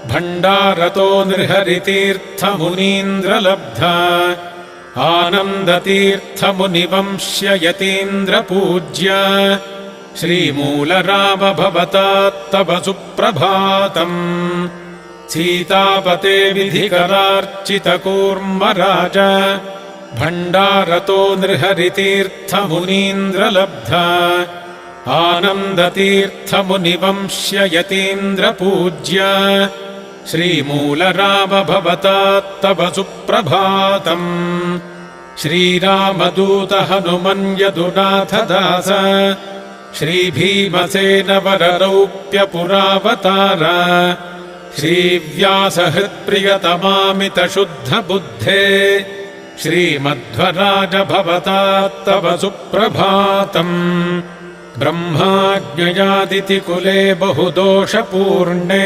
भण्डारतो नृहरितीर्थमुनीन्द्रलब्धा आनन्दतीर्थमुनिवंश्य यतीन्द्रपूज्य श्रीमूलराम भवतात्तव सुप्रभातम् सीतापते विधिकरार्चितकूर्मराज भण्डारतो नृहरितीर्थमुनीन्द्रलब्धा आनन्दतीर्थमुनिवंश्य यतीन्द्रपूज्य श्रीमूलराम भवतात्तव सुप्रभातम् श्रीरामदूत हनुमन्यदुनाथदास श्रीभीमसेन वररौप्यपुरावतार श्रीव्यासहृत्प्रियतमामितशुद्धबुद्धे श्रीमध्वराज भवतात्तव सुप्रभातम् ब्रह्माज्ञयादितिकुले बहुदोषपूर्णे